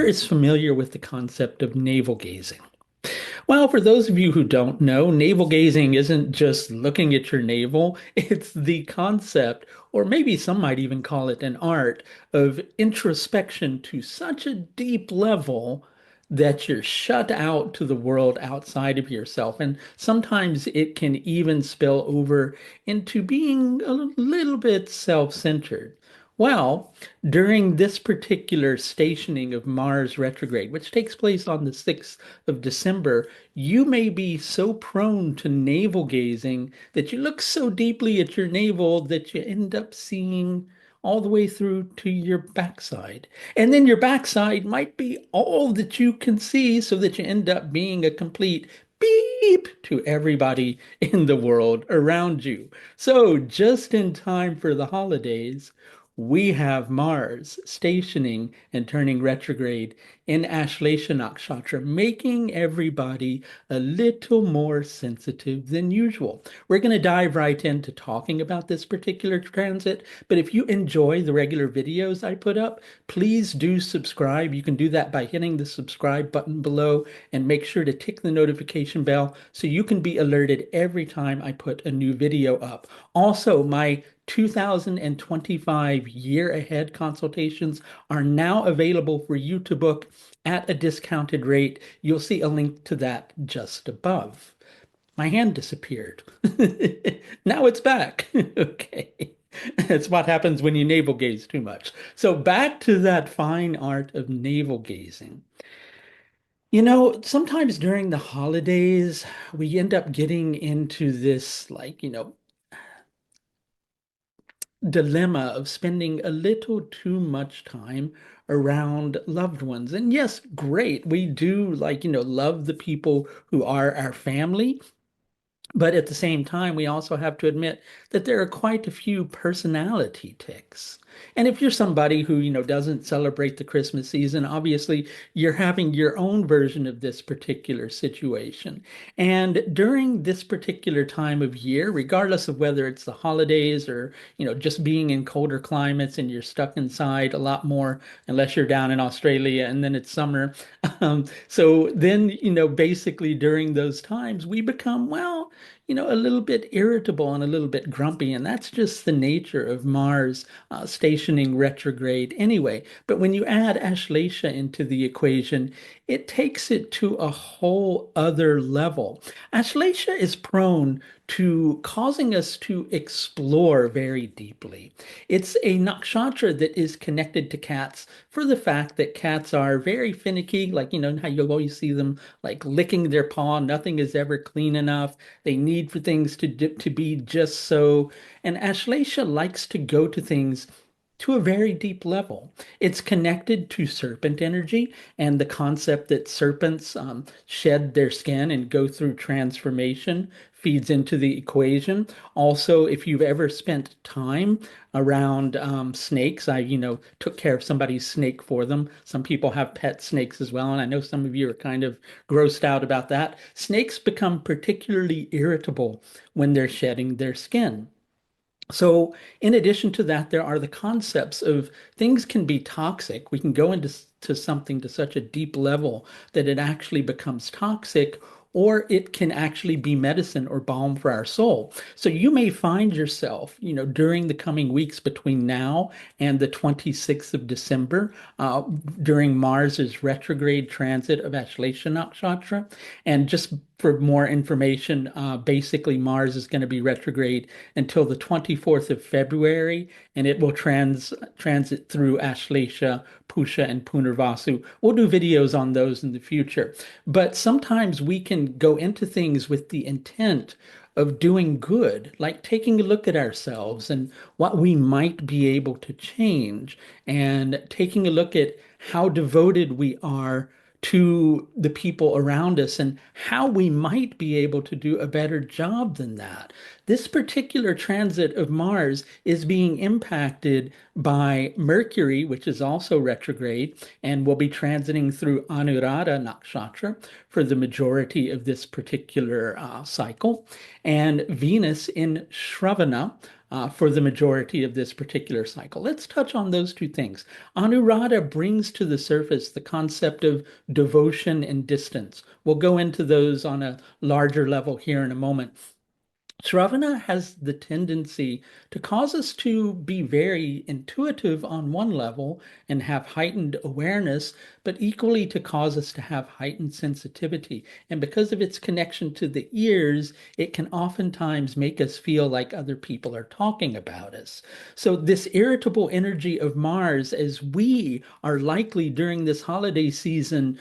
is familiar with the concept of navel gazing? Well, for those of you who don't know, navel gazing isn't just looking at your navel. It's the concept, or maybe some might even call it an art, of introspection to such a deep level that you're shut out to the world outside of yourself. And sometimes it can even spill over into being a little bit self-centered. Well, during this particular stationing of Mars retrograde, which takes place on the 6th of December, you may be so prone to navel gazing that you look so deeply at your navel that you end up seeing all the way through to your backside. And then your backside might be all that you can see, so that you end up being a complete beep to everybody in the world around you. So, just in time for the holidays, we have Mars stationing and turning retrograde in Ashlesha nakshatra, making everybody a little more sensitive than usual. We're going to dive right into talking about this particular transit, but if you enjoy the regular videos I put up, please do subscribe. You can do that by hitting the subscribe button below, and make sure to tick the notification bell so you can be alerted every time I put a new video up. Also, my 2025 year ahead consultations are now available for you to book at a discounted rate. You'll see a link to that just above. My hand disappeared. Now it's back. Okay. That's what happens when you navel gaze too much. So back to that fine art of navel gazing. Sometimes during the holidays, we end up getting into this, dilemma of spending a little too much time around loved ones. And yes, great. We do love the people who are our family. But at the same time, we also have to admit that there are quite a few personality tics. And if you're somebody who, doesn't celebrate the Christmas season, obviously you're having your own version of this particular situation. And during this particular time of year, regardless of whether it's the holidays or, just being in colder climates and you're stuck inside a lot more, unless you're down in Australia and then it's summer. So then, basically during those times, we become, well, a little bit irritable and a little bit grumpy. And that's just the nature of Mars stationing retrograde anyway. But when you add Ashlesha into the equation, it takes it to a whole other level. Ashlesha is prone to causing us to explore very deeply. It's a nakshatra that is connected to cats for the fact that cats are very finicky, like, how you always see them like licking their paw. Nothing is ever clean enough. They need for things to be just so. And Ashlesha likes to go to things to a very deep level. It's connected to serpent energy and the concept that serpents shed their skin and go through transformation feeds into the equation. Also, if you've ever spent time around snakes, I, took care of somebody's snake for them. Some people have pet snakes as well, and I know some of you are kind of grossed out about that. Snakes become particularly irritable when they're shedding their skin. So, in addition to that, there are the concepts of things can be toxic. We can go into something to such a deep level that it actually becomes toxic, or it can actually be medicine or balm for our soul. So you may find yourself, during the coming weeks between now and the 26th of December, during Mars's retrograde transit of Ashlesha Nakshatra. And just for more information, basically Mars is going to be retrograde until the 24th of February, and it will transit through Ashlesha, Pusha, and Punarvasu. We'll do videos on those in the future. But sometimes we can go into things with the intent of doing good, like taking a look at ourselves and what we might be able to change, and taking a look at how devoted we are to the people around us and how we might be able to do a better job than that. This particular transit of Mars is being impacted by Mercury, which is also retrograde, and will be transiting through Anuradha Nakshatra for the majority of this particular cycle, and Venus in Shravana, for the majority of this particular cycle. Let's touch on those two things. Anuradha brings to the surface the concept of devotion and distance. We'll go into those on a larger level here in a moment. Shravana has the tendency to cause us to be very intuitive on one level and have heightened awareness, but equally to cause us to have heightened sensitivity. And because of its connection to the ears, it can oftentimes make us feel like other people are talking about us. So, this irritable energy of Mars, as we are likely during this holiday season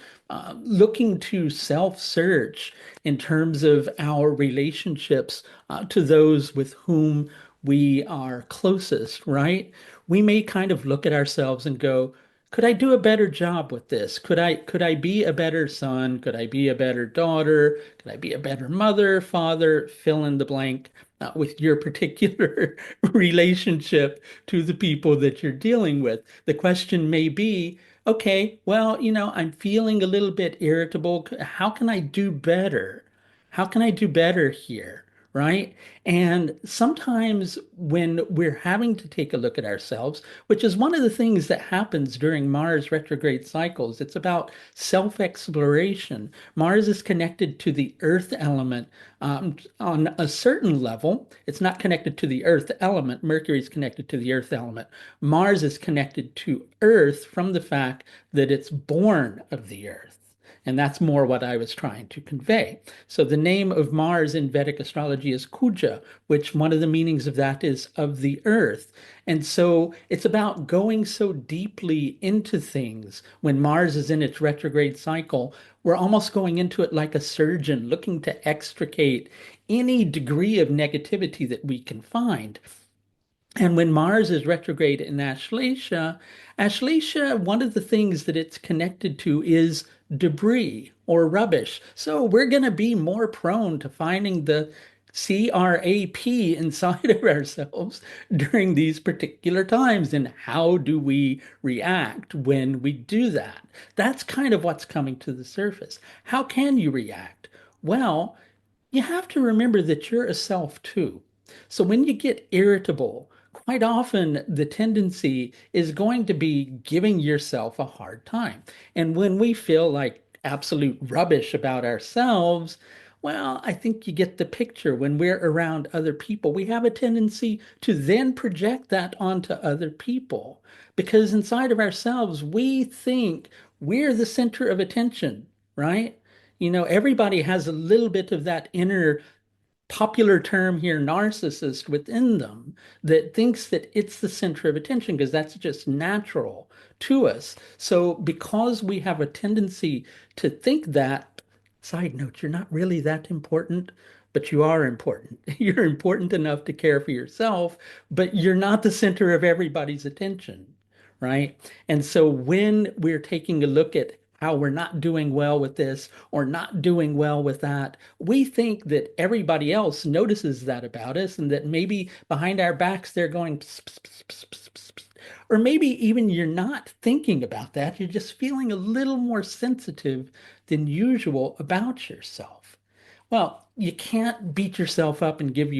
looking to self search in terms of our relationships to those with whom we are closest, right? We may kind of look at ourselves and go, could I do a better job with this? Could I be a better son? Could I be a better daughter? Could I be a better mother, father, fill in the blank with your particular relationship to the people that you're dealing with? The question may be, okay, well, I'm feeling a little bit irritable. How can I do better? How can I do better here? Right? And sometimes when we're having to take a look at ourselves, which is one of the things that happens during Mars retrograde cycles, it's about self-exploration. Mars is connected to the earth element on a certain level. It's not connected to the earth element. Mercury is connected to the earth element. Mars is connected to earth from the fact that it's born of the earth. And that's more what I was trying to convey. So the name of Mars in Vedic astrology is Kuja, which one of the meanings of that is of the earth. And so it's about going so deeply into things. When Mars is in its retrograde cycle, we're almost going into it like a surgeon, looking to extricate any degree of negativity that we can find. And when Mars is retrograde in Ashlesha, Ashlesha, one of the things that it's connected to is debris or rubbish. So we're going to be more prone to finding the CRAP inside of ourselves during these particular times. And how do we react when we do that? That's kind of what's coming to the surface. How can you react? Well, you have to remember that you're a self too. So when you get irritable, quite often the tendency is going to be giving yourself a hard time. And when we feel like absolute rubbish about ourselves, well, I think you get the picture. When we're around other people, we have a tendency to then project that onto other people because inside of ourselves, we think we're the center of attention, right? Everybody has a little bit of that inner popular term here, narcissist, within them that thinks that it's the center of attention because that's just natural to us. So, because we have a tendency to think that, side note, you're not really that important, but you are important. You're important enough to care for yourself, but you're not the center of everybody's attention, right? And so, when we're taking a look at how we're not doing well with this or not doing well with that, we think that everybody else notices that about us and that maybe behind our backs they're going, pss, pss, pss, pss, pss, pss, pss. Or maybe even you're not thinking about that. You're just feeling a little more sensitive than usual about yourself. Well, you can't beat yourself up and give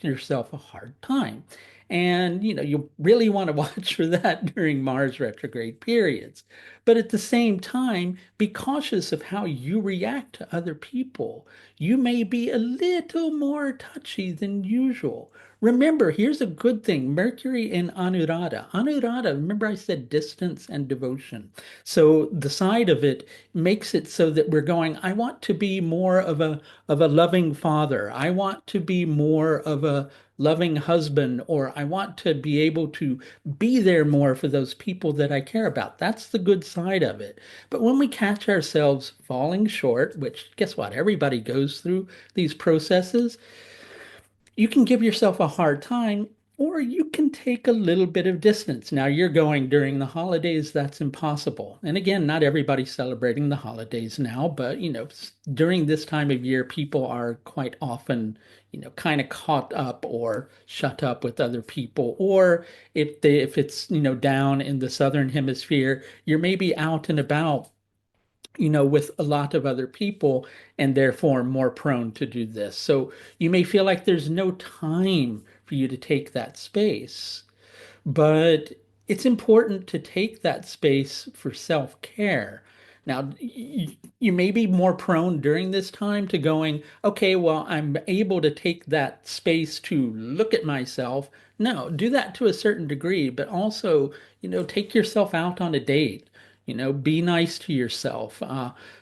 yourself a hard time. And you really want to watch for that during Mars retrograde periods. But at the same time, be cautious of how you react to other people. You may be a little more touchy than usual. Remember, here's a good thing. Mercury in Anuradha. Anuradha, remember I said distance and devotion. So the side of it makes it so that we're going, I want to be more of a loving father. I want to be more of a loving husband, or I want to be able to be there more for those people that I care about. That's the good side of it. But when we catch ourselves falling short, which guess what? Everybody goes through these processes, you can give yourself a hard time, or you can take a little bit of distance. Now, you're going during the holidays, that's impossible. And again, not everybody's celebrating the holidays now, but during this time of year, people are quite often, kind of caught up or shut up with other people. Or if it's, down in the southern hemisphere, you're maybe out and about with a lot of other people and therefore more prone to do this. So you may feel like there's no time for you to take that space. But it's important to take that space for self-care. Now, you may be more prone during this time to going, okay, well, I'm able to take that space to look at myself. No, do that to a certain degree, but also, take yourself out on a date. Be nice to yourself.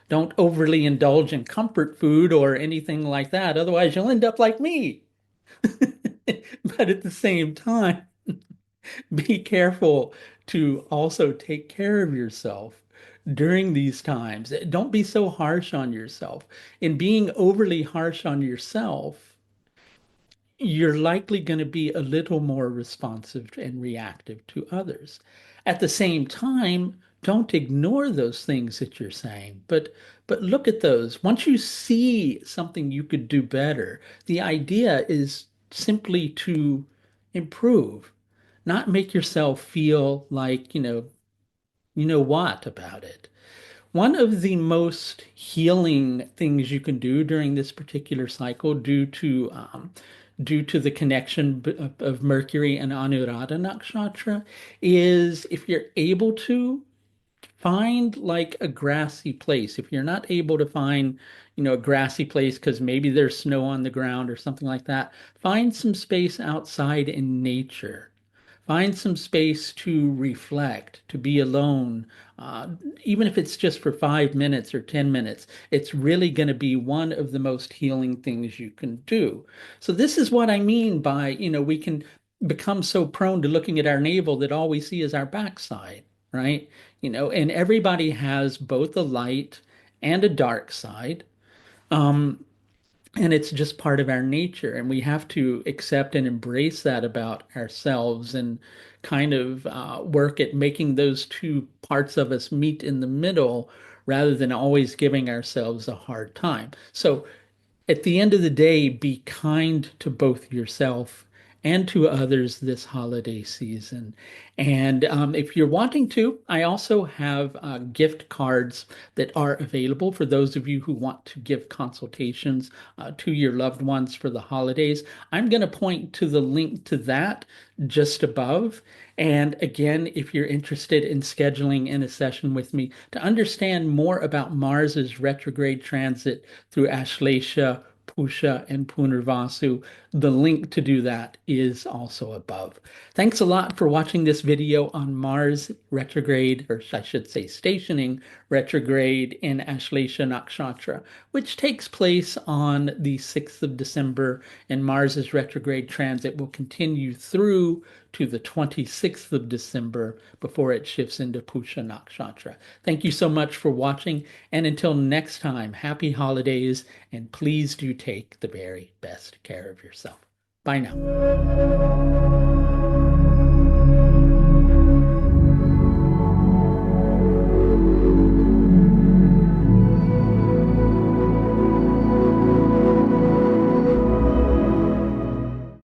Don't overly indulge in comfort food or anything like that. Otherwise, you'll end up like me. But at the same time, be careful to also take care of yourself during these times. Don't be so harsh on yourself. In being overly harsh on yourself, you're likely going to be a little more responsive and reactive to others. At the same time, don't ignore those things that you're saying, but look at those. Once you see something you could do better, the idea is simply to improve, not make yourself feel like, you know what about it. One of the most healing things you can do during this particular cycle, due to the connection of Mercury and Anuradha Nakshatra, is if you're able to find like a grassy place. If you're not able to find, a grassy place because maybe there's snow on the ground or something like that, find some space outside in nature. Find some space to reflect, to be alone, uh, even if it's just for 5 minutes or 10 minutes. It's really going to be one of the most healing things you can do. So, this is what I mean by, we can become so prone to looking at our navel that all we see is our backside, right? And everybody has both a light and a dark side. Um, and it's just part of our nature, and we have to accept and embrace that about ourselves and kind of work at making those two parts of us meet in the middle rather than always giving ourselves a hard time. So at the end of the day, be kind to both yourself and to others this holiday season. And if you're wanting to, I also have gift cards that are available for those of you who want to give consultations to your loved ones for the holidays. I'm going to point to the link to that just above. And again, if you're interested in scheduling in a session with me to understand more about Mars's retrograde transit through Ashlesha, Pusha, and Punarvasu, the link to do that is also above. Thanks a lot for watching this video on Mars retrograde, or I should say stationing retrograde in Ashlesha Nakshatra, which takes place on the 6th of December, and Mars's retrograde transit will continue through to the 26th of December before it shifts into Pusha Nakshatra. Thank you so much for watching, and until next time, happy holidays, and please do take the very best care of yourself. Bye now.